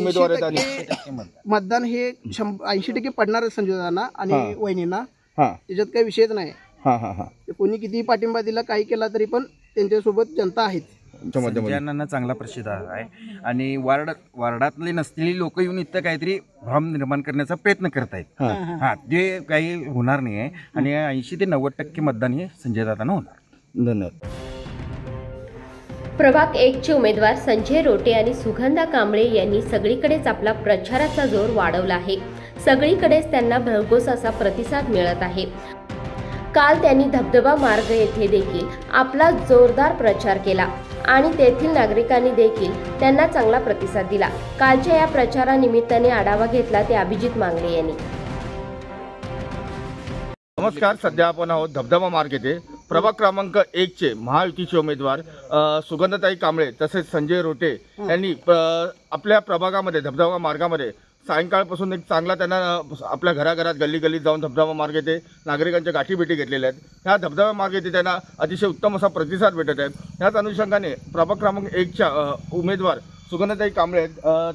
उमेदवार आहेत आणि मतदान हे 80% पडणार संजय दादांना आणि वहिनींना, त्याच्यात काही विषयच नाही। कोणी कितीही पाठिंबा दिला काही केला तरी पण त्यांच्यासोबत जनता आहेच। संजयांना चांगला प्रतिसाद आहे आणि वार्डातले नसलेली लोक येऊन इथं काहीतरी भ्रम निर्माण करण्याचा प्रयत्न करत आहेत। जे काही होणार नाही आहे आणि 80 ते 90% मतदान हे संजय दादांना होणार। धन्यवाद। प्रभाग 1 चे उमेदवार संजय रोटे आणि सुगंधा कांबळे यांनी सगळीकडेच आपला प्रचाराचा जोर वाढवला आहे। सगळीकडेच त्यांना भरघोस असा प्रतिसाद मिळत आहे। काल त्यांनी धबधबा मार्ग येथे देखील आपला जोरदार प्रचार केला आणि तेथील नागरिकांनी देखील त्यांना चांगला प्रतिसाद दिला। कालच्या या प्रचारानिमित्ताने आढावा घेतला ते अभिजित मांगले यांनी। नमस्कार, सध्या आपण आहोत धबधबा मार्ग येथे। प्रभाग क्रमांक 1 चे महायुतीचे उमेदवार सुगंधाताई कांबळे तसेच संजय रोटे यांनी आपल्या प्रभागामध्ये धबधबा मार्गामध्ये सायंकाळपासून एक चांगला त्यांना आपल्या घराघरात गल्ली गल्लीत जाऊन धबधबा मार्ग येथे नागरिकांच्या गाठीभेटी घेतलेल्या आहेत। ह्या धबधबा मार्ग येथे त्यांना अतिशय उत्तम असा प्रतिसाद भेटत आहे। ह्याच अनुषंगाने प्रभाग क्रमांक 1 च्या उमेदवार सुगंधाताई कांबळे आहेत।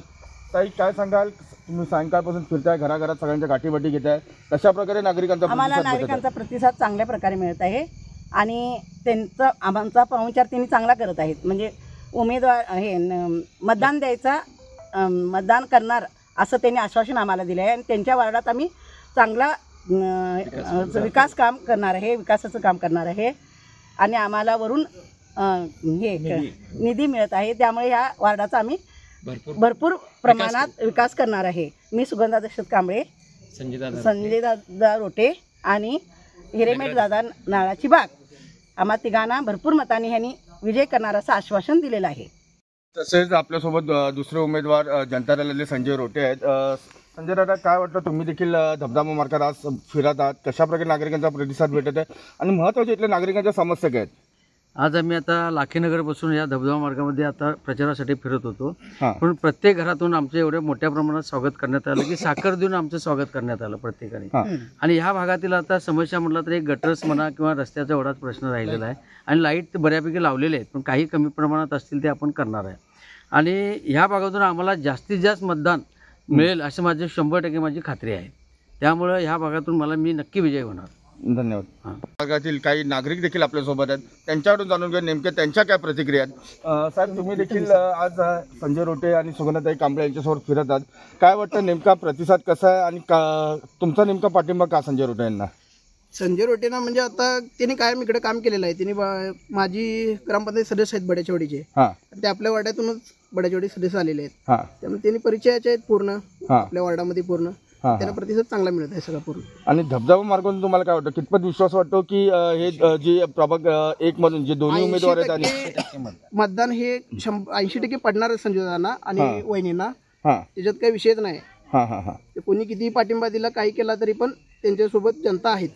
ताई, काय सांगाल, तुम्ही सायंकाळपासून फिरताय, घराघरात सगळ्यांच्या गाठीभेटी घेताय, कशा प्रकारे नागरिकांचा प्रतिसाद चांगल्या प्रकारे मिळत आहे आणि त्यांचा आमचा पाहुणचार त्यांनी चांगला करत आहेत। म्हणजे उमेदवार हे मतदान द्यायचा, मतदान करणार असं त्यांनी आश्वासन आम्हाला दिलं आहे आणि त्यांच्या वार्डात आम्ही चांगला विकास काम करणार आहे, विकासाचं काम करणार आहे आणि आम्हाला वरून हे निधी मिळत आहे। त्यामुळे ह्या वार्डाचा आम्ही भरपूर प्रमाणात विकास करणार आहे। मी सुगंधा दशरथ कांबळे, संजय दादा रोटे आणि हिरेमेठ दादा नाळाची बाग, आम्हा तिघांना भरपूर मतांनी ह्यांनी विजय करणार असं आश्वासन दिलेलं आहे। तसेच आपल्यासोबत दुसरे उमेदवार जनता दलातले संजय रोटे आहेत। संजय दादा, काय वाटतं, तुम्ही देखील धबधबा मार्गात आज फिरत आहात, कशा प्रकारे नागरिकांचा प्रतिसाद भेटत आहे आणि महत्त्वाच्या इथल्या नागरिकांच्या समस्या काय आहेत? आज आम्ही आता लाखीनगरपासून या धबधबा मार्गामध्ये आता प्रचारासाठी फिरत होतो, पण प्रत्येक घरातून आमचं एवढ्या मोठ्या प्रमाणात स्वागत करण्यात आलं की साखर देऊन आमचं स्वागत करण्यात आलं प्रत्येकाने। आणि ह्या भागातील आता समस्या म्हटलं तर एक गटर्स म्हणा किंवा रस्त्याचा एवढाच प्रश्न राहिलेला आहे आणि लाईट बऱ्यापैकी लावलेले आहेत, पण काही कमी प्रमाणात असतील ते आपण करणार आहे। आणि ह्या भागातून आम्हाला जास्तीत जास्त मतदान मिळेल अशी माझी 100% माझी खात्री आहे। त्यामुळे ह्या भागातून मी नक्की विजय होणार। धन्यवाद। भागातील काही नागरिक देखील आपल्यासोबत आहेत, त्यांच्याकडून जाणून घेऊन नेमक्या त्यांच्या काय प्रतिक्रिया आहेत। साहेब, तुम्ही देखील आज संजय रोटे आणि सुगंधाताई कांबळे यांच्यासोबत फिरत आहात, काय वाटतं, नेमका प्रतिसाद कसा आहे आणि तुमचा नेमका पाठिंबा का संजय रोटे यांना? संजय रोटेना म्हणजे आता त्यांनी कायम इकडे काम केलेलं आहे। त्यांनी माझी ग्रामपंचायत सदस्य आहेत बड्याचेवाडीचे, ते आपल्या वार्डातूनच बड्याचेवाडी सदस्य आलेले आहेत, त्यामुळे त्यांनी परिचयाचे आहेत पूर्ण आपल्या वार्डामध्ये पूर्ण, त्यांना प्रतिसाद चांगला मिळत आहे सगळा पूर्ण। आणि धबधबा मार्गातून तुम्हाला काय वाटतं, कितपत विश्वास वाटतो की हे जे प्रभाग 1 मधून जे दोन्ही उमेदवार आहेत आणि मतदान हे 80% पडणार संजय दादांना आणि वहिनींना, त्याच्यात काही विषयच नाही। कोणी कितीही पाठिंबा दिला काही केला तरी पण त्यांच्यासोबत जनता आहेच।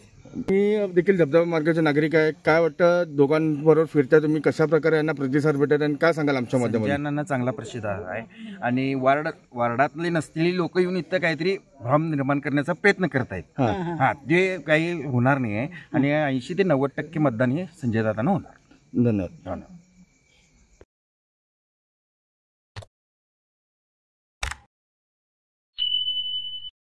मी देखील धबधबा मार्गाचे नागरिक आहे, काय वाटतं, दोघांबरोबर फिरताय तुम्ही, कशा प्रकारे यांना प्रतिसाद भेटत आणि काय सांगाल आमच्या माध्यमातून? संजयांना चांगला प्रतिसाद आहे आणि वार्डातले नसलेली लोक येऊन इथं काहीतरी भ्रम निर्माण करण्याचा प्रयत्न करत आहेत। जे काही होणार नाही आहे आणि 80 ते 90% मतदान हे संजय दादांना होणार। धन्यवाद।